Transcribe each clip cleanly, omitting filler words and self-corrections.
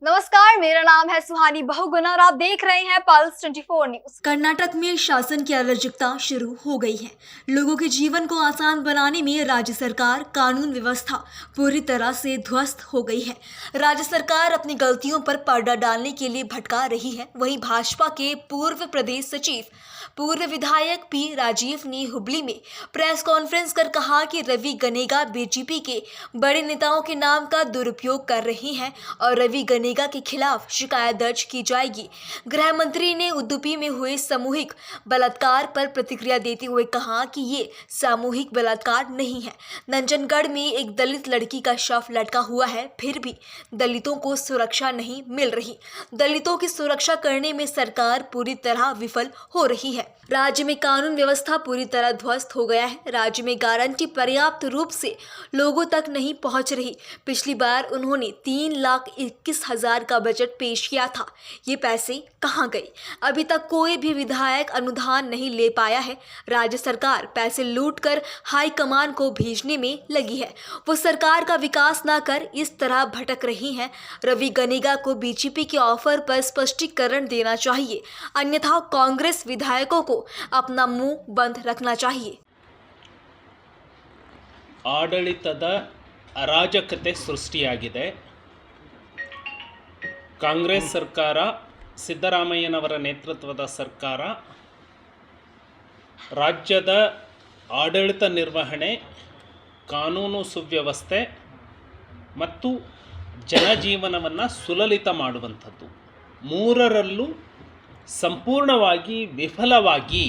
नमस्कार, मेरा नाम है सुहानी बहुगुना और आप देख रहे हैं पल्स 24 न्यूज। कर्नाटक में शासन की अराजकता शुरू हो गई है। लोगों के जीवन को आसान बनाने में राज्य सरकार कानून व्यवस्था पूरी तरह से ध्वस्त हो गई है। राज्य सरकार अपनी गलतियों पर पर्दा डालने के लिए भटका रही है। वहीं भाजपा के पूर्व प्रदेश सचिव पूर्व विधायक पी राजीव ने हुबली में प्रेस कॉन्फ्रेंस कर कहा कि रवि गनेगा बीजेपी के बड़े नेताओं के नाम का दुरुपयोग कर रहे हैं और रवि गनेगा के खिलाफ शिकायत दर्ज की जाएगी। गृह मंत्री ने उडुपी में हुए सामूहिक बलात्कार पर प्रतिक्रिया देते हुए कहा कि ये सामूहिक बलात्कार नहीं है। नंजनगढ़ में एक दलित लड़की का शव लटका हुआ है, फिर भी दलितों को सुरक्षा नहीं मिल रही। दलितों की सुरक्षा करने में सरकार पूरी तरह विफल हो रही है। राज्य में कानून व्यवस्था पूरी तरह ध्वस्त हो गया है। राज्य में गारंटी पर्याप्त रूप से लोगों तक नहीं पहुंच रही। पिछली बार उन्होंने 3,21,000 का बजट पेश किया था। ये पैसे कहां गए? अभी तक कोई भी विधायक अनुदान नहीं ले पाया है। राज्य सरकार पैसे लूटकर हाईकमान को भेजने में लगी है। वो सरकार का विकास ना कर इस तरह भटक रही है। रवि गनेगा को बीजेपी के ऑफर पर स्पष्टीकरण देना चाहिए, अन्यथा कांग्रेस विधायकों को अपना मुंह बंद रखना चाहिए। ಆಡಳಿತದ ಅರಾಜಕತೆ ಸೃಷ್ಟಿಯಾಗಿದೆ. ಕಾಂಗ್ರೆಸ್ ಸರ್ಕಾರ, ಸಿದ್ದರಾಮಯ್ಯನವರ ನೇತೃತ್ವದ ಸರ್ಕಾರ ರಾಜ್ಯದ ಆಡಳಿತ ನಿರ್ವಹಣೆ, ಕಾನೂನು ಸುವ್ಯವಸ್ಥೆ ಮತ್ತು ಜನಜೀವನವನ್ನು ಸುಲಲಿತ ಮಾಡುವಂಥದ್ದು ಮೂರರಲ್ಲೂ ಸಂಪೂರ್ಣವಾಗಿ ವಿಫಲವಾಗಿ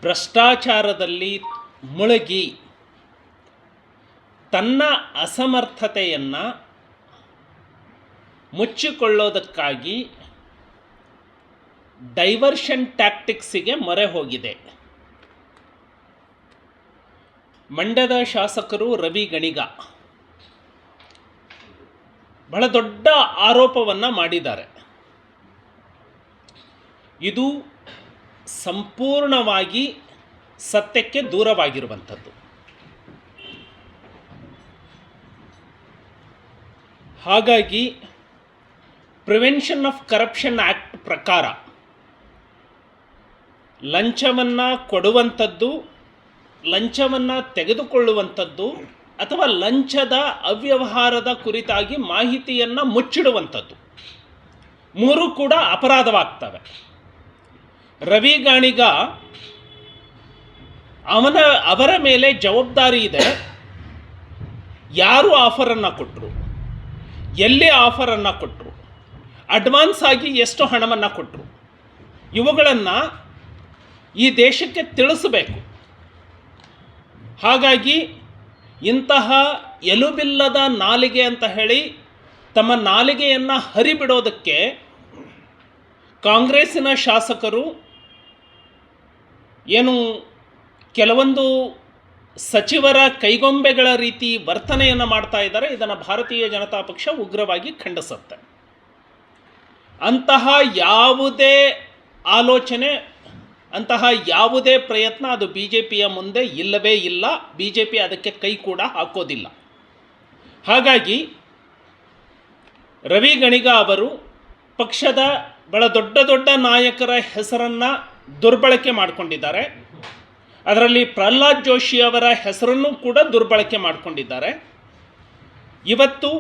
ಭ್ರಷ್ಟಾಚಾರದಲ್ಲಿ ಮುಳುಗಿ ತನ್ನ ಅಸಮರ್ಥತೆಯನ್ನು ಮುಚ್ಚಿಕೊಳ್ಳೋದಕ್ಕಾಗಿ ಡೈವರ್ಷನ್ ಟ್ಯಾಕ್ಟಿಕ್ಸಿಗೆ ಮೊರೆ ಹೋಗಿದೆ. ಮಂಡ್ಯದ ಶಾಸಕರು ರವಿ ಗಣಿಗ ಬಹಳ ದೊಡ್ಡ ಆರೋಪವನ್ನು ಮಾಡಿದ್ದಾರೆ. ಇದು ಸಂಪೂರ್ಣವಾಗಿ ಸತ್ಯಕ್ಕೆ ದೂರವಾಗಿರುವಂಥದ್ದು. ಹಾಗಾಗಿ ಪ್ರಿವೆನ್ಷನ್ ಆಫ್ ಕರಪ್ಷನ್ ಆ್ಯಕ್ಟ್ ಪ್ರಕಾರ ಲಂಚವನ್ನು ಕೊಡುವಂಥದ್ದು, ಲಂಚವನ್ನು ತೆಗೆದುಕೊಳ್ಳುವಂಥದ್ದು ಅಥವಾ ಲಂಚದ ಅವ್ಯವಹಾರದ ಕುರಿತಾಗಿ ಮಾಹಿತಿಯನ್ನು ಮುಚ್ಚಿಡುವಂಥದ್ದು ಮೂರೂ ಕೂಡ ಅಪರಾಧವಾಗ್ತವೆ. ರವಿ ಗಣಿಗ ಅವರ ಮೇಲೆ ಜವಾಬ್ದಾರಿ ಇದೆ. ಯಾರು ಆಫರನ್ನು ಕೊಟ್ಟರು, ಎಲ್ಲಿ ಆಫರನ್ನು ಕೊಟ್ಟರು, ಅಡ್ವಾನ್ಸ್ ಆಗಿ ಎಷ್ಟು ಹಣವನ್ನು ಕೊಟ್ಟರು, ಇವುಗಳನ್ನು ಈ ದೇಶಕ್ಕೆ ತಿಳಿಸಬೇಕು. ಹಾಗಾಗಿ ಇಂತಹ ಎಲುಬಿಲ್ಲದ ನಾಲಿಗೆ ಅಂತ ಹೇಳಿ ತಮ್ಮ ನಾಲಿಗೆಯನ್ನು ಹರಿಬಿಡೋದಕ್ಕೆ ಕಾಂಗ್ರೆಸ್ಸಿನ ಶಾಸಕರು ಏನು ಕೆಲವೊಂದು ಸಚಿವರ ಕೈಗೊಂಬೆಗಳ ರೀತಿ ವರ್ತನೆಯನ್ನು ಮಾಡ್ತಾ ಇದ್ದಾರೆ. ಇದನ್ನು ಭಾರತೀಯ ಜನತಾ ಪಕ್ಷ ಉಗ್ರವಾಗಿ ಖಂಡಿಸುತ್ತೆ. ಅಂತಹ ಯಾವುದೇ ಆಲೋಚನೆ, ಅಂತಹ ಯಾವುದೇ ಪ್ರಯತ್ನ ಅದು ಬಿ ಜೆ ಪಿಯ ಮುಂದೆ ಇಲ್ಲವೇ ಇಲ್ಲ. ಬಿ ಜೆ ಪಿ ಅದಕ್ಕೆ ಕೈ ಕೂಡ ಹಾಕೋದಿಲ್ಲ. ಹಾಗಾಗಿ ರವಿ ಗಣಿಗ ಅವರು ಪಕ್ಷದ ಬಹಳ ದೊಡ್ಡ ದೊಡ್ಡ ನಾಯಕರ ಹೆಸರನ್ನು ದುರ್ಬಳಕೆ ಮಾಡಿಕೊಂಡಿದ್ದಾರೆ. ಅದರಲ್ಲಿ ಪ್ರಹ್ಲಾದ್ ಜೋಶಿ ಅವರ ಹೆಸರನ್ನು ಕೂಡ ದುರ್ಬಳಕೆ ಮಾಡಿಕೊಂಡಿದ್ದಾರೆ. ಇವತ್ತು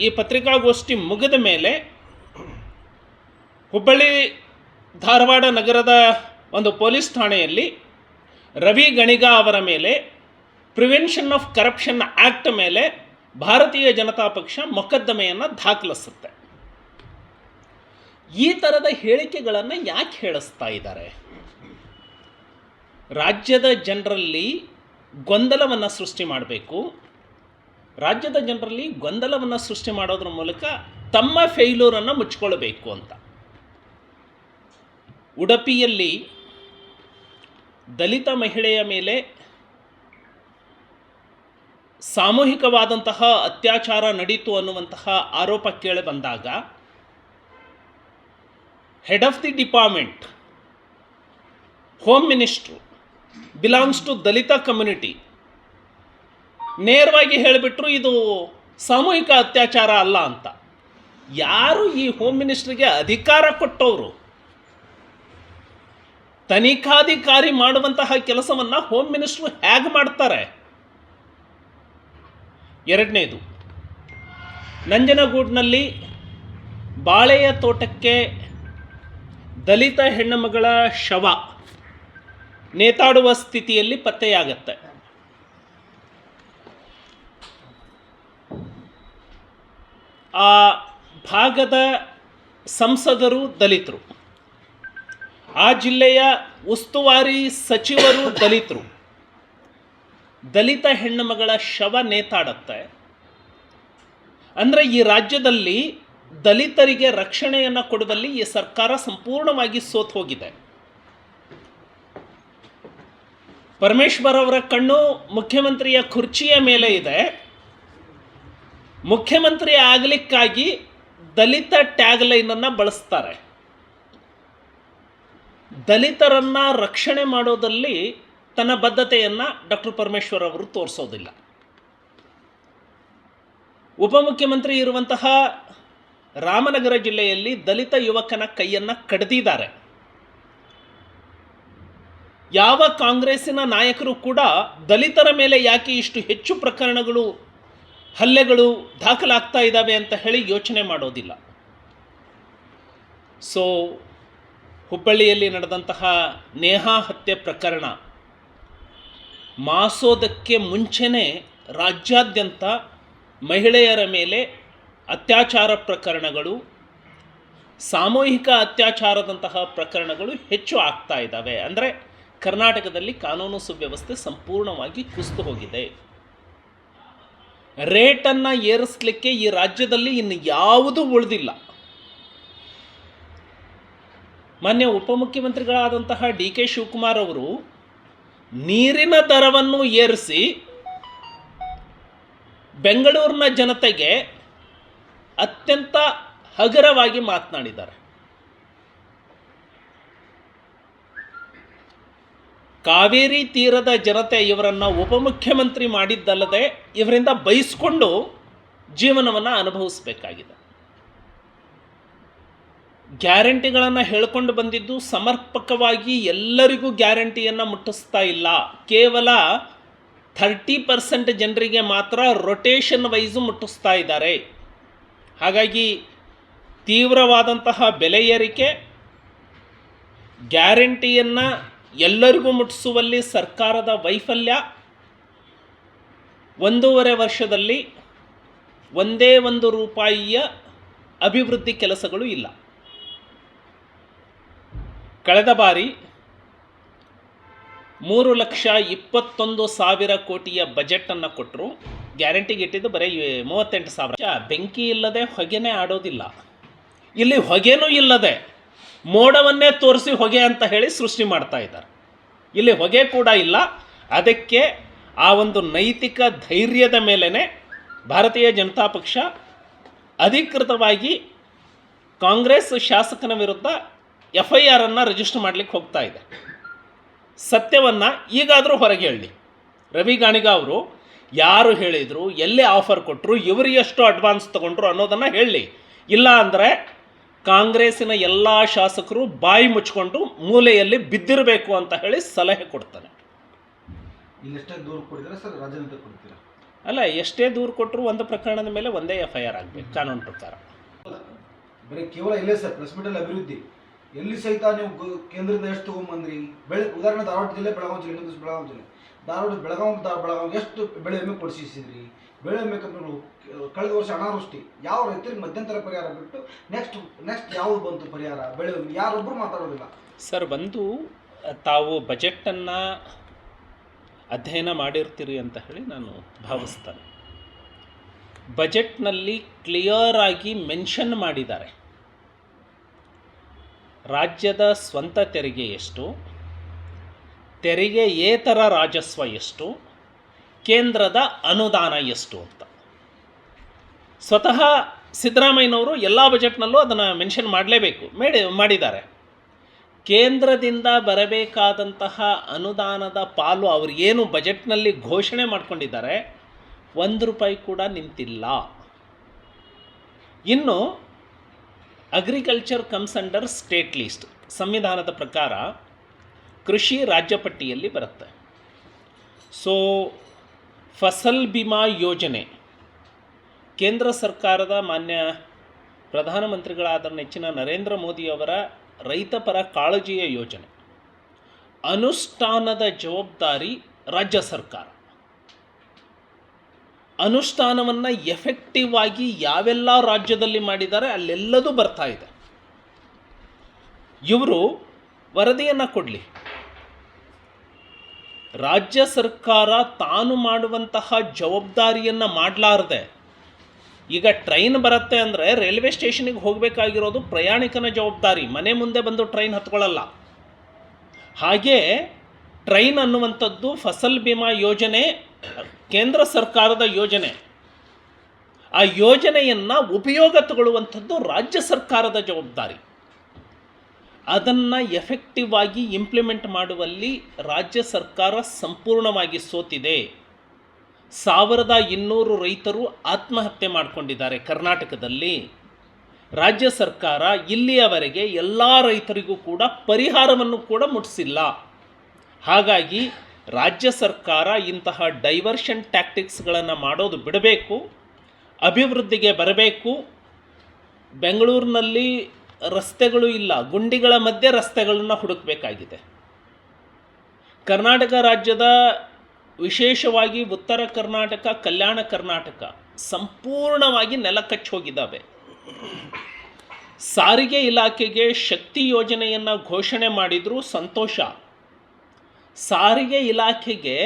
ಈ ಪತ್ರಿಕಾಗೋಷ್ಠಿ ಮುಗಿದ ಮೇಲೆ ಹುಬ್ಬಳ್ಳಿ ಧಾರವಾಡ ನಗರದ ಒಂದು ಪೊಲೀಸ್ ಠಾಣೆಯಲ್ಲಿ ರವಿ ಗಣಿಗ ಅವರ ಮೇಲೆ ಪ್ರಿವೆನ್ಷನ್ ಆಫ್ ಕರಪ್ಷನ್ ಆ್ಯಕ್ಟ್ ಮೇಲೆ ಭಾರತೀಯ ಜನತಾ ಪಕ್ಷ ಮೊಕದ್ದಮೆಯನ್ನು ದಾಖಲಿಸುತ್ತೆ. ಈ ಥರದ ಹೇಳಿಕೆಗಳನ್ನು ಯಾಕೆ ಹೇಳಿಸ್ತಾ ಇದ್ದಾರೆ? ರಾಜ್ಯದ ಜನರಲ್ಲಿ ಗೊಂದಲವನ್ನು ಸೃಷ್ಟಿ ಮಾಡಬೇಕು. ರಾಜ್ಯದ ಜನರಲ್ಲಿ ಗೊಂದಲವನ್ನು ಸೃಷ್ಟಿ ಮಾಡೋದ್ರ ಮೂಲಕ ತಮ್ಮ ಫೇಲ್ಯೂರನ್ನು ಮುಚ್ಕೊಳ್ಬೇಕು ಅಂತ. ಉಡುಪಿಯಲ್ಲಿ ದಲಿತ ಮಹಿಳೆಯ ಮೇಲೆ ಸಾಮೂಹಿಕವಾದಂತಹ ಅತ್ಯಾಚಾರ ನಡೀತು ಅನ್ನುವಂತಹ ಆರೋಪ ಕೇಳಿ ಬಂದಾಗ head of the department, home ಮಿನಿಸ್ಟ್ರು, ಬಿಲಾಂಗ್ಸ್ ಟು ದಲಿತ ಕಮ್ಯುನಿಟಿ, ನೇರವಾಗಿ ಹೇಳಿಬಿಟ್ರು ಇದು ಸಾಮೂಹಿಕ ಅತ್ಯಾಚಾರ ಅಲ್ಲ ಅಂತ. ಯಾರು ಈ ಹೋಮ್ ಮಿನಿಸ್ಟ್ರಿಗೆ ಅಧಿಕಾರ ಕೊಟ್ಟವರು? ತನಿಖಾಧಿಕಾರಿ ಮಾಡುವಂತಹ ಕೆಲಸವನ್ನು ಹೋಮ್ ಮಿನಿಸ್ಟ್ರು ಹೇಗೆ ಮಾಡ್ತಾರೆ? ಎರಡನೇದು, ನಂಜನಗೂಡಿನಲ್ಲಿ ಬಾಳೆಯ ತೋಟಕ್ಕೆ ದಲಿತ ಹೆಣ್ಣುಮಗಳ ಶವ ನೇತಾಡುವ ಸ್ಥಿತಿಯಲ್ಲಿ ಪತ್ತೆಯಾಗತ್ತೆ. ಆ ಭಾಗದ ಸಂಸದರು ದಲಿತರು, ಆ ಜಿಲ್ಲೆಯ ಉಸ್ತುವಾರಿ ಸಚಿವರು ದಲಿತರು. ದಲಿತ ಹೆಣ್ಣುಮಗಳ ಶವ ನೇತಾಡುತ್ತೆ ಅಂದರೆ ಈ ರಾಜ್ಯದಲ್ಲಿ ದಲಿತರಿಗೆ ರಕ್ಷಣೆಯನ್ನು ಕೊಡುವಲ್ಲಿ ಈ ಸರ್ಕಾರ ಸಂಪೂರ್ಣವಾಗಿ ಸೋತು ಹೋಗಿದೆ. ಪರಮೇಶ್ವರ್ ಅವರ ಕಣ್ಣು ಮುಖ್ಯಮಂತ್ರಿಯ ಕುರ್ಚಿಯ ಮೇಲೆ ಇದೆ. ಮುಖ್ಯಮಂತ್ರಿ ಆಗಲಿಕ್ಕಾಗಿ ದಲಿತ ಟ್ಯಾಗ್ ಲೈನನ್ನು ಬಳಸ್ತಾರೆ. ದಲಿತರನ್ನು ರಕ್ಷಣೆ ಮಾಡೋದಲ್ಲಿ ತನ್ನ ಬದ್ಧತೆಯನ್ನು ಡಾಕ್ಟರ್ ಪರಮೇಶ್ವರ್ ಅವರು ತೋರಿಸೋದಿಲ್ಲ. ಉಪಮುಖ್ಯಮಂತ್ರಿ ಇರುವಂತಹ ರಾಮನಗರ ಜಿಲ್ಲೆಯಲ್ಲಿ ದಲಿತ ಯುವಕನ ಕೈಯನ್ನು ಕಡಿದಿದ್ದಾರೆ. ಯಾವ ಕಾಂಗ್ರೆಸ್ಸಿನ ನಾಯಕರು ಕೂಡ ದಲಿತರ ಮೇಲೆ ಯಾಕೆ ಇಷ್ಟು ಹೆಚ್ಚು ಪ್ರಕರಣಗಳು, ಹಲ್ಲೆಗಳು ದಾಖಲಾಗ್ತಾ ಇದ್ದಾವೆ ಅಂತ ಹೇಳಿ ಯೋಚನೆ ಮಾಡೋದಿಲ್ಲ. ಸೊ ಹುಬ್ಬಳ್ಳಿಯಲ್ಲಿ ನಡೆದಂತಹ ನೇಹಾ ಹತ್ಯೆ ಪ್ರಕರಣ ಮಾಸೋದಕ್ಕೆ ಮುಂಚೆನೇ ರಾಜ್ಯಾದ್ಯಂತ ಮಹಿಳೆಯರ ಮೇಲೆ ಅತ್ಯಾಚಾರ ಪ್ರಕರಣಗಳು, ಸಾಮೂಹಿಕ ಅತ್ಯಾಚಾರದಂತಹ ಪ್ರಕರಣಗಳು ಹೆಚ್ಚು ಆಗ್ತಾ ಇದ್ದಾವೆ. ಅಂದರೆ ಕರ್ನಾಟಕದಲ್ಲಿ ಕಾನೂನು ಸುವ್ಯವಸ್ಥೆ ಸಂಪೂರ್ಣವಾಗಿ ಕುಸಿದು ಹೋಗಿದೆ. ರೇಟನ್ನು ಏರಿಸಲಿಕ್ಕೆ ಈ ರಾಜ್ಯದಲ್ಲಿ ಇನ್ನು ಯಾವುದೂ ಉಳಿದಿಲ್ಲ. ಮಾನ್ಯ ಉಪಮುಖ್ಯಮಂತ್ರಿಗಳಾದಂತಹ ಡಿ ಕೆ ಶಿವಕುಮಾರ್ ಅವರು ನೀರಿನ ದರವನ್ನು ಏರಿಸಿ ಬೆಂಗಳೂರಿನ ಜನತೆಗೆ ಅತ್ಯಂತ ಹಗುರವಾಗಿ ಮಾತನಾಡಿದ್ದಾರೆ. ಕಾವೇರಿ ತೀರದ ಜನತೆ ಇವರನ್ನು ಉಪಮುಖ್ಯಮಂತ್ರಿ ಮಾಡಿದ್ದಲ್ಲದೆ ಇವರಿಂದ ಬಯಸ್ಕೊಂಡು ಜೀವನವನ್ನು ಅನುಭವಿಸಬೇಕಾಗಿದೆ. ಗ್ಯಾರಂಟಿಗಳನ್ನು ಹೇಳ್ಕೊಂಡು ಬಂದಿದ್ದು ಸಮರ್ಪಕವಾಗಿ ಎಲ್ಲರಿಗೂ ಗ್ಯಾರಂಟಿಯನ್ನು ಮುಟ್ಟಿಸ್ತಾ ಇಲ್ಲ. ಕೇವಲ 30% ಜನರಿಗೆ ಮಾತ್ರ ರೊಟೇಷನ್ ವೈಸು ಮುಟ್ಟಿಸ್ತಾ ಇದ್ದಾರೆ. ಹಾಗಾಗಿ ತೀವ್ರವಾದಂತಹ ಬೆಲೆ ಏರಿಕೆ, ಗ್ಯಾರಂಟಿಯನ್ನು ಎಲ್ಲರಿಗೂ ಮುಟ್ಟಿಸುವಲ್ಲಿ ಸರ್ಕಾರದ ವೈಫಲ್ಯ, 1.5 ವರ್ಷದಲ್ಲಿ ಒಂದೇ ₹1 ಅಭಿವೃದ್ಧಿ ಕೆಲಸಗಳು ಇಲ್ಲ. ಕಳೆದ ಬಾರಿ 3,21,000 ಕೋಟಿಯ ಬಜೆಟನ್ನು ಕೊಟ್ಟರು. ಗ್ಯಾರಂಟಿಗೆ ಇಟ್ಟಿದ್ದು ಬರೀ 38,000. ಬೆಂಕಿ ಇಲ್ಲದೆ ಹೊಗೆನೇ ಆಡೋದಿಲ್ಲ. ಇಲ್ಲಿ ಹೊಗೆನೂ ಇಲ್ಲದೆ ಮೋಡವನ್ನೇ ತೋರಿಸಿ ಹೊಗೆ ಅಂತ ಹೇಳಿ ಸೃಷ್ಟಿ ಮಾಡ್ತಾ ಇದ್ದಾರೆ. ಇಲ್ಲಿ ಹೊಗೆ ಕೂಡ ಇಲ್ಲ. ಅದಕ್ಕೆ ಆ ಒಂದು ನೈತಿಕ ಧೈರ್ಯದ ಮೇಲೇ ಭಾರತೀಯ ಜನತಾ ಪಕ್ಷ ಅಧಿಕೃತವಾಗಿ ಕಾಂಗ್ರೆಸ್ ಶಾಸಕನ ವಿರುದ್ಧ FIR ಅನ್ನು ರಿಜಿಸ್ಟರ್ ಮಾಡಲಿಕ್ಕೆ ಹೋಗ್ತಾ ಇದೆ. ಸತ್ಯವನ್ನು ಈಗಾದರೂ ಹೊರಗೆ ಹೇಳಿ. ರವಿ ಗಾಣಿಗ ಅವರು ಯಾರು ಹೇಳಿದರು, ಎಲ್ಲಿ ಆಫರ್ ಕೊಟ್ಟರು, ಇವರು ಎಷ್ಟು ಅಡ್ವಾನ್ಸ್ ತೊಗೊಂಡ್ರು ಅನ್ನೋದನ್ನು ಹೇಳಿ. ಇಲ್ಲ ಅಂದರೆ ಕಾಂಗ್ರೆಸ್ಸಿನ ಎಲ್ಲ ಶಾಸಕರು ಬಾಯಿ ಮುಚ್ಕೊಂಡು ಮೂಲೆಯಲ್ಲಿ ಬಿದ್ದಿರಬೇಕು ಅಂತ ಹೇಳಿ ಸಲಹೆ ಕೊಡ್ತಾನೆ. ಅಲ್ಲ, ಎಷ್ಟೇ ದೂರು ಕೊಟ್ಟರು ಒಂದು ಪ್ರಕರಣದ ಮೇಲೆ ಒಂದೇ FIR ಆಗಬೇಕು ಕಾನೂನು ಪ್ರಕಾರ. ಬರೀ ಕೇವಲ ಇಲ್ಲೇ ಸರ್ ಪ್ರೆಸ್ ಮೀಟಲ್ಲಿ ಅಭಿವೃದ್ಧಿ ಎಲ್ಲಿ ಸಹಿತ ನೀವು ಕೇಂದ್ರದಿಂದ ಎಷ್ಟು ತೊಗೊಂಬಂದ್ರಿ? ಉದಾಹರಣೆ ಧಾರವಾಡ ಜಿಲ್ಲೆ, ಬೆಳಗಾವಿ ಜಿಲ್ಲೆ, ಇನ್ನೊಂದು ಬೆಳಗಾವಿ ಜಿಲ್ಲೆ, ಬೆಳಗಾವಿ ಎಷ್ಟು ಬೆಳೆ ವಿಮೆ ಕೊಡಿಸಿದ್ರಿ? ಬೆಳೆ ವಿಮೆ ಕಂಪನಿಗಳು ಕಳೆದ ವರ್ಷ ಅನಾವೃಷ್ಟಿ, ಯಾವ ರೈತರಿಗೆ ಮಧ್ಯಂತರ ಪರಿಹಾರ ಬಿಟ್ಟು ನೆಕ್ಸ್ಟ್ ಯಾವುದು ಬಂತು ಪರಿಹಾರ? ಬೆಳೆ ವಿಮೆ ಯಾರೊಬ್ಬರು ಮಾತಾಡೋದಿಲ್ಲ ಸರ್. ಬಂದು ತಾವು ಬಜೆಟನ್ನು ಅಧ್ಯಯನ ಮಾಡಿರ್ತೀರಿ ಅಂತ ಹೇಳಿ ನಾನು ಭಾವಿಸ್ತೇನೆ. ಬಜೆಟ್ನಲ್ಲಿ ಕ್ಲಿಯರ್ ಆಗಿ ಮೆನ್ಷನ್ ಮಾಡಿದ್ದಾರೆ ರಾಜ್ಯದ ಸ್ವಂತ ತೆರಿಗೆ ಎಷ್ಟು, ತೆರಿಗೆಯೇತರ ರಾಜಸ್ವ ಎಷ್ಟು, ಕೇಂದ್ರದ ಅನುದಾನ ಎಷ್ಟು ಅಂತ. ಸ್ವತಃ ಸಿದ್ದರಾಮಯ್ಯನವರು ಎಲ್ಲ ಬಜೆಟ್ನಲ್ಲೂ ಅದನ್ನು ಮೆನ್ಷನ್ ಮಾಡಲೇಬೇಕು, ಮಾಡಿದ್ದಾರೆ. ಕೇಂದ್ರದಿಂದ ಬರಬೇಕಾದಂತಹ ಅನುದಾನದ ಪಾಲು ಅವರು ಏನು ಬಜೆಟ್ನಲ್ಲಿ ಘೋಷಣೆ ಮಾಡಿಕೊಂಡಿದ್ದಾರೆ, ₹1 ಕೂಡ ನಿಂತಿಲ್ಲ. ಇನ್ನು agriculture comes under state list. ಸಂವಿಧಾನದ ಪ್ರಕಾರ ಕೃಷಿ ರಾಜ್ಯ ಪಟ್ಟಿಯಲ್ಲಿ ಬರುತ್ತೆ. ಸೊ ಫಸಲ್ ಬಿಮಾ ಯೋಜನೆ ಕೇಂದ್ರ ಸರ್ಕಾರದ ಮಾನ್ಯ ಪ್ರಧಾನಮಂತ್ರಿಗಳಾದ ನೆಚ್ಚಿನ ನರೇಂದ್ರ ಮೋದಿಯವರ ರೈತಪರ ಕಾಳಜಿಯ ಯೋಜನೆ. ಅನುಷ್ಠಾನದ ಜವಾಬ್ದಾರಿ ರಾಜ್ಯ ಸರ್ಕಾರ. ಅನುಷ್ಠಾನವನ್ನು ಎಫೆಕ್ಟಿವ್ ಆಗಿ ಯಾವೆಲ್ಲ ರಾಜ್ಯದಲ್ಲಿ ಮಾಡಿದ್ದಾರೆ ಅಲ್ಲೆಲ್ಲದೂ ಬರ್ತಾ ಇದೆ. ಇವರು ವರದಿಯನ್ನು ಕೊಡಲಿ. ರಾಜ್ಯ ಸರ್ಕಾರ ತಾನು ಮಾಡುವಂತಹ ಜವಾಬ್ದಾರಿಯನ್ನು ಮಾಡಲಾರದೆ, ಈಗ ಟ್ರೈನ್ ಬರುತ್ತೆ ಅಂದರೆ ರೈಲ್ವೆ ಸ್ಟೇಷನಿಗೆ ಹೋಗಬೇಕಾಗಿರೋದು ಪ್ರಯಾಣಿಕನ ಜವಾಬ್ದಾರಿ, ಮನೆ ಮುಂದೆ ಬಂದು ಟ್ರೈನ್ ಹತ್ಕೊಳ್ಳಲ್ಲ. ಹಾಗೇ ಟ್ರೈನ್ ಅನ್ನುವಂಥದ್ದು ಫಸಲ್ ಬಿಮಾ ಯೋಜನೆ ಕೇಂದ್ರ ಸರ್ಕಾರದ ಯೋಜನೆ. ಆ ಯೋಜನೆಯನ್ನು ಉಪಯೋಗ ತಗೊಳ್ಳುವಂಥದ್ದು ರಾಜ್ಯ ಸರ್ಕಾರದ ಜವಾಬ್ದಾರಿ. ಅದನ್ನು ಎಫೆಕ್ಟಿವ್ ಆಗಿ ಇಂಪ್ಲಿಮೆಂಟ್ ಮಾಡುವಲ್ಲಿ ರಾಜ್ಯ ಸರ್ಕಾರ ಸಂಪೂರ್ಣವಾಗಿ ಸೋತಿದೆ. 1200 ರೈತರು ಆತ್ಮಹತ್ಯೆ ಮಾಡಿಕೊಂಡಿದ್ದಾರೆ ಕರ್ನಾಟಕದಲ್ಲಿ. ರಾಜ್ಯ ಸರ್ಕಾರ ಇಲ್ಲಿಯವರೆಗೆ ಎಲ್ಲ ರೈತರಿಗೂ ಕೂಡ ಪರಿಹಾರವನ್ನು ಕೂಡ ಮುಟ್ಟಿಸಿಲ್ಲ. ಹಾಗಾಗಿ ರಾಜ್ಯ ಸರ್ಕಾರ ಇಂತಹ ಡೈವರ್ಷನ್ ಟ್ಯಾಕ್ಟಿಕ್ಸ್ಗಳನ್ನು ಮಾಡೋದು ಬಿಡಬೇಕು, ಅಭಿವೃದ್ಧಿಗೆ ಬರಬೇಕು. ಬೆಂಗಳೂರಿನಲ್ಲಿ ರಸ್ತೆಗಳು ಇಲ್ಲ, ಗುಂಡಿಗಳ ಮಧ್ಯೆ ರಸ್ತೆಗಳನ್ನು ಹುಡುಕಬೇಕಾಗಿದೆ. ಕರ್ನಾಟಕ ರಾಜ್ಯದ ವಿಶೇಷವಾಗಿ ಉತ್ತರ ಕರ್ನಾಟಕ, ಕಲ್ಯಾಣ ಕರ್ನಾಟಕ ಸಂಪೂರ್ಣವಾಗಿ ನೆಲಕಚ್ಚಿ ಹೋಗಿದ್ದಾವೆ. ಸಾರಿಗೆ ಇಲಾಖೆಗೆ ಶಕ್ತಿ ಯೋಜನೆಯನ್ನು ಘೋಷಣೆ ಮಾಡಿದರೂ ಸಂತೋಷ. ಸಾರಿಗೆ ಇಲಾಖೆಗೆ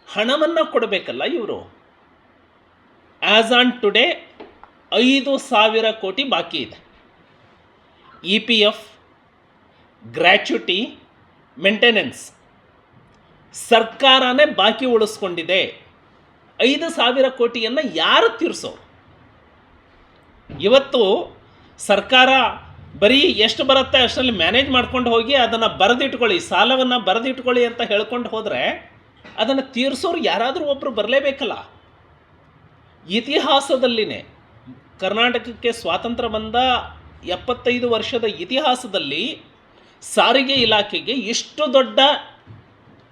ಹಣವನ್ನು ಕೊಡಬೇಕಲ್ಲ ಇವರು. ಆ್ಯಸ್ ಆನ್ ಟುಡೇ 5,000 ಕೋಟಿ ಬಾಕಿ ಇದೆ. EPF, ಗ್ರ್ಯಾಚ್ಯುಟಿ, ಮೇಂಟೆನೆನ್ಸ್ ಸರ್ಕಾರನೇ ಬಾಕಿ ಉಳಿಸ್ಕೊಂಡಿದೆ. 5,000 ಕೋಟಿಯನ್ನು ಯಾರು ತೀರಿಸೋರು? ಇವತ್ತು ಸರ್ಕಾರ ಬರೀ ಎಷ್ಟು ಬರುತ್ತೆ ಅಷ್ಟರಲ್ಲಿ ಮ್ಯಾನೇಜ್ ಮಾಡ್ಕೊಂಡು ಹೋಗಿ ಅದನ್ನು ಬರೆದಿಟ್ಕೊಳ್ಳಿ, ಸಾಲವನ್ನು ಬರೆದಿಟ್ಕೊಳ್ಳಿ ಅಂತ ಹೇಳ್ಕೊಂಡು ಹೋದರೆ ಅದನ್ನು ತೀರಿಸೋರು ಯಾರಾದರೂ ಒಬ್ಬರು ಬರಲೇಬೇಕಲ್ಲ. ಇತಿಹಾಸದಲ್ಲಿನೇ ಕರ್ನಾಟಕಕ್ಕೆ ಸ್ವಾತಂತ್ರ್ಯ ಬಂದ 75 ವರ್ಷದ ಇತಿಹಾಸದಲ್ಲಿ ಸಾರಿಗೆ ಇಲಾಖೆಗೆ ಇಷ್ಟು ದೊಡ್ಡ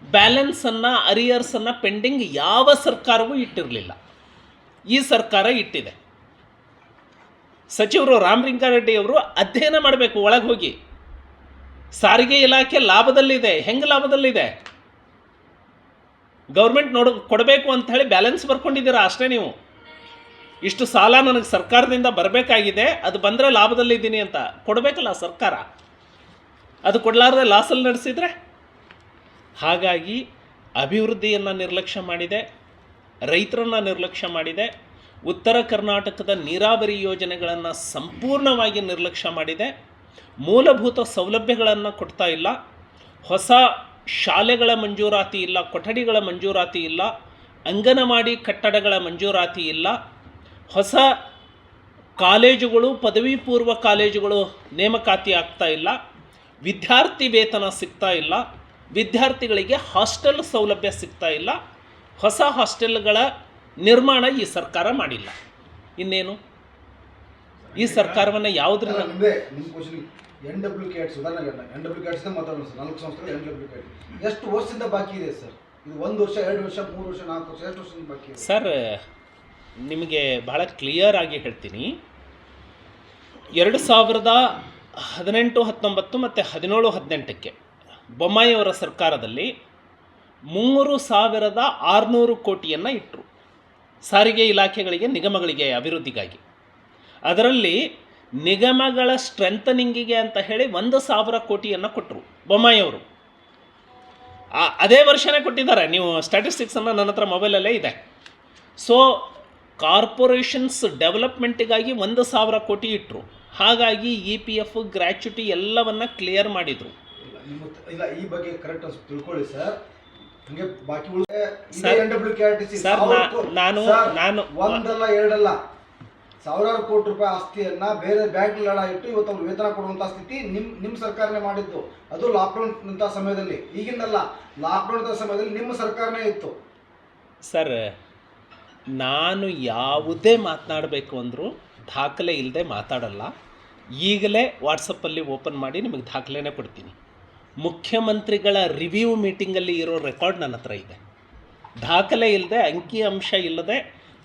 ಬ್ಯಾಲೆನ್ಸನ್ನು, ಅರಿಯರ್ಸನ್ನು ಪೆಂಡಿಂಗ್ ಯಾವ ಸರ್ಕಾರವೂ ಇಟ್ಟಿರಲಿಲ್ಲ. ಈ ಸರ್ಕಾರ ಇಟ್ಟಿದೆ. ಸಚಿವರು ರಾಮಲಿಂಗಾರೆಡ್ಡಿ ಅವರು ಅಧ್ಯಯನ ಮಾಡಬೇಕು, ಒಳಗೆ ಹೋಗಿ. ಸಾರಿಗೆ ಇಲಾಖೆ ಲಾಭದಲ್ಲಿದೆ. ಹೆಂಗೆ ಲಾಭದಲ್ಲಿದೆ? ಗೌರ್ಮೆಂಟ್ ಕೊಡಬೇಕು ಅಂತ ಹೇಳಿ ಬ್ಯಾಲೆನ್ಸ್ ಬರ್ಕೊಂಡಿದ್ದೀರಾ ಅಷ್ಟೇ. ನೀವು ಇಷ್ಟು ಸಾಲ ನನಗೆ ಸರ್ಕಾರದಿಂದ ಬರಬೇಕಾಗಿದೆ, ಅದು ಬಂದರೆ ಲಾಭದಲ್ಲಿದ್ದೀನಿ ಅಂತ ಕೊಡಬೇಕಲ್ಲ ಸರ್ಕಾರ. ಅದು ಕೊಡಲಾರದೆ ಲಾಸಲ್ಲಿ ನಡೆಸಿದರೆ. ಹಾಗಾಗಿ ಅಭಿವೃದ್ಧಿಯನ್ನು ನಿರ್ಲಕ್ಷ್ಯ ಮಾಡಿದೆ, ರೈತರನ್ನು ನಿರ್ಲಕ್ಷ್ಯ ಮಾಡಿದೆ, ಉತ್ತರ ಕರ್ನಾಟಕದ ನೀರಾವರಿ ಯೋಜನೆಗಳನ್ನು ಸಂಪೂರ್ಣವಾಗಿ ನಿರ್ಲಕ್ಷ್ಯ ಮಾಡಿದೆ, ಮೂಲಭೂತ ಸೌಲಭ್ಯಗಳನ್ನು ಕೊಡ್ತಾ ಇಲ್ಲ, ಹೊಸ ಶಾಲೆಗಳ ಮಂಜೂರಾತಿ ಇಲ್ಲ, ಕೊಠಡಿಗಳ ಮಂಜೂರಾತಿ ಇಲ್ಲ, ಅಂಗನವಾಡಿ ಕಟ್ಟಡಗಳ ಮಂಜೂರಾತಿ ಇಲ್ಲ, ಹೊಸ ಕಾಲೇಜುಗಳು, ಪದವಿ ಪೂರ್ವ ಕಾಲೇಜುಗಳು ನೇಮಕಾತಿ ಆಗ್ತಾ ಇಲ್ಲ, ವಿದ್ಯಾರ್ಥಿ ವೇತನ ಸಿಗ್ತಾ ಇಲ್ಲ, ವಿದ್ಯಾರ್ಥಿಗಳಿಗೆ ಹಾಸ್ಟೆಲ್ ಸೌಲಭ್ಯ ಸಿಗ್ತಾ ಇಲ್ಲ, ಹೊಸ ಹಾಸ್ಟೆಲ್ಗಳ ನಿರ್ಮಾಣ ಈ ಸರ್ಕಾರ ಮಾಡಿಲ್ಲ. ಇನ್ನೇನು ಈ ಸರ್ಕಾರವನ್ನು ಯಾವುದರಿಂದ ನಿಮ್ಮ ಕ್ವಶನ್ NWCAT ಉದಾಹರಣೆಗೆ NWCAT ಮಾತಾಡೋಣ ಸರ್. 4 ಸಂಸ್ಥೆಗಳು NWCAT ಎಷ್ಟು ವರ್ಷದಿಂದ ಬಾಕಿ ಇದೆ ಸರ್? ಇದು 1 ವರ್ಷ, 2 ವರ್ಷ, 3 ವರ್ಷ, 4 ವರ್ಷ, ಎಷ್ಟು ವರ್ಷದಿಂದ ಬಾಕಿ ಇದೆ ಸರ್? ನಿಮಗೆ ಬಹಳ ಕ್ಲಿಯರ್ ಆಗಿ ಹೇಳ್ತೀನಿ. 2018-19 ಮತ್ತು 17-18ಕ್ಕೆ ಬೊಮ್ಮಾಯಿಯವರ ಸರ್ಕಾರದಲ್ಲಿ 3,600 ಕೋಟಿಯನ್ನು ಇಟ್ಟರು ಸಾರಿಗೆ ಇಲಾಖೆಗಳಿಗೆ, ನಿಗಮಗಳಿಗೆ ಅಭಿವೃದ್ಧಿಗಾಗಿ. ಅದರಲ್ಲಿ ನಿಗಮಗಳ ಸ್ಟ್ರೆಂಥನಿಂಗಿಗೆ ಅಂತ ಹೇಳಿ 1,000 ಕೋಟಿಯನ್ನು ಕೊಟ್ಟರು ಬೊಮ್ಮಾಯಿಯವರು. ಅದೇ ವರ್ಷನೇ ಕೊಟ್ಟಿದ್ದಾರೆ. ನೀವು ಸ್ಟ್ಯಾಟಿಸ್ಟಿಕ್ಸನ್ನು ನನ್ನ ಹತ್ರ ಮೊಬೈಲಲ್ಲೇ ಇದೆ. ಸೊ ಕಾರ್ಪೊರೇಷನ್ಸ್ ಡೆವಲಪ್ಮೆಂಟಿಗಾಗಿ 1,000 ಕೋಟಿ ಇಟ್ಟರು. ಹಾಗಾಗಿ EPF, ಗ್ರ್ಯಾಚ್ಯುಟಿ ಎಲ್ಲವನ್ನ ಕ್ಲಿಯರ್ ಮಾಡಿದರು. ಇಲ್ಲ, ಈ ಬಗ್ಗೆ ಕರೆಕ್ಟ್ ತಿಳ್ಕೊಳ್ಳಿ ಸರ್. ಹಂಗೆ ಬಾಕಿ ನಾನು ಒಂದಲ್ಲ ಎರಡಲ್ಲ ಸಾವಿರಾರು ಕೋಟಿ ರೂಪಾಯಿ ಆಸ್ತಿಯನ್ನ ಬೇರೆ ಬ್ಯಾಂಕ್ ಲಡ ಇಟ್ಟು ಇವತ್ತು ಅವ್ರು ವೇತನ ಕೊಡುವಂತ ಸ್ಥಿತಿ ನಿಮ್ಮ ಸರ್ಕಾರನೇ ಮಾಡಿದ್ದು. ಅದು ಲಾಕ್ಡೌನ್ ಅಂತ ಸಮಯದಲ್ಲಿ, ಈಗಿನಲ್ಲ, ಲಾಕ್ಡೌನ್ ಸಮಯದಲ್ಲಿ ನಿಮ್ಮ ಸರ್ಕಾರನೇ ಇತ್ತು ಸರ್. ನಾನು ಯಾವುದೇ ಮಾತನಾಡಬೇಕು ಅಂದರೂ ದಾಖಲೆ ಇಲ್ಲದೆ ಮಾತಾಡಲ್ಲ. ಈಗಲೇ ವಾಟ್ಸಪ್ಪಲ್ಲಿ ಓಪನ್ ಮಾಡಿ ನಿಮಗೆ ದಾಖಲೆನೇ ಕೊಡ್ತೀನಿ. ಮುಖ್ಯಮಂತ್ರಿಗಳ ರಿವ್ಯೂ ಮೀಟಿಂಗಲ್ಲಿ ಇರೋ ರೆಕಾರ್ಡ್ ನನ್ನ ಹತ್ರ ಇದೆ. ದಾಖಲೆ ಇಲ್ಲದೆ, ಅಂಕಿ ಅಂಶ ಇಲ್ಲದೆ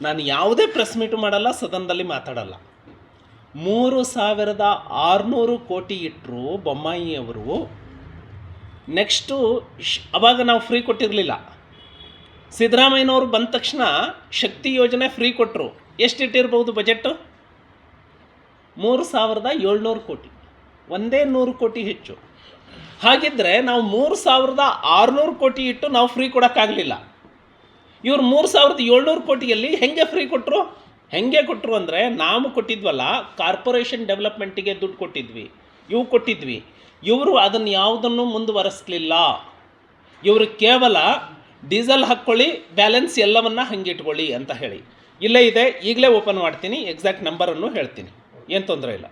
ನಾನು ಯಾವುದೇ ಪ್ರೆಸ್ ಮೀಟು ಮಾಡಲ್ಲ, ಸದನದಲ್ಲಿ ಮಾತಾಡಲ್ಲ. 3600 ಕೋಟಿ ಇಟ್ಟರು ಬೊಮ್ಮಾಯಿಯವರು. ನೆಕ್ಸ್ಟು ಅವಾಗ ನಾವು ಫ್ರೀ ಕೊಟ್ಟಿರಲಿಲ್ಲ. ಸಿದ್ದರಾಮಯ್ಯನವರು ಬಂದ ತಕ್ಷಣ ಶಕ್ತಿ ಯೋಜನೆ ಫ್ರೀ ಕೊಟ್ಟರು. ಎಷ್ಟು ಇಟ್ಟಿರ್ಬೋದು ಬಜೆಟ್ಟು? 3700 ಕೋಟಿ, ಒಂದೇ 100 ಕೋಟಿ ಹೆಚ್ಚು. ಹಾಗಿದ್ದರೆ ನಾವು 3600 ಕೋಟಿ ಇಟ್ಟು ನಾವು ಫ್ರೀ ಕೊಡೋಕ್ಕಾಗಲಿಲ್ಲ. ಇವರು 3700 ಕೋಟಿಯಲ್ಲಿ ಹೆಂಗೆ ಫ್ರೀ ಕೊಟ್ಟರು? ಹೆಂಗೆ ಕೊಟ್ಟರು ಅಂದರೆ, ನಾವು ಕೊಟ್ಟಿದ್ವಲ್ಲ ಕಾರ್ಪೊರೇಷನ್ ಡೆವಲಪ್ಮೆಂಟಿಗೆ ದುಡ್ಡು ಕೊಟ್ಟಿದ್ವಿ, ಕೊಟ್ಟಿದ್ವಿ. ಇವರು ಅದನ್ನು ಯಾವುದನ್ನು ಮುಂದುವರಿಸಲಿಲ್ಲ. ಇವರು ಕೇವಲ ಡೀಸೆಲ್ ಹಾಕ್ಕೊಳ್ಳಿ, ಬ್ಯಾಲೆನ್ಸ್ ಎಲ್ಲವನ್ನ ಹಂಗೆ ಇಟ್ಕೊಳ್ಳಿ ಅಂತ ಹೇಳಿ. ಇಲ್ಲೇ ಇದೆ, ಈಗಲೇ ಓಪನ್ ಮಾಡ್ತೀನಿ, ಎಕ್ಸಾಕ್ಟ್ ನಂಬರನ್ನು ಹೇಳ್ತೀನಿ, ಏನು ತೊಂದರೆ ಇಲ್ಲ.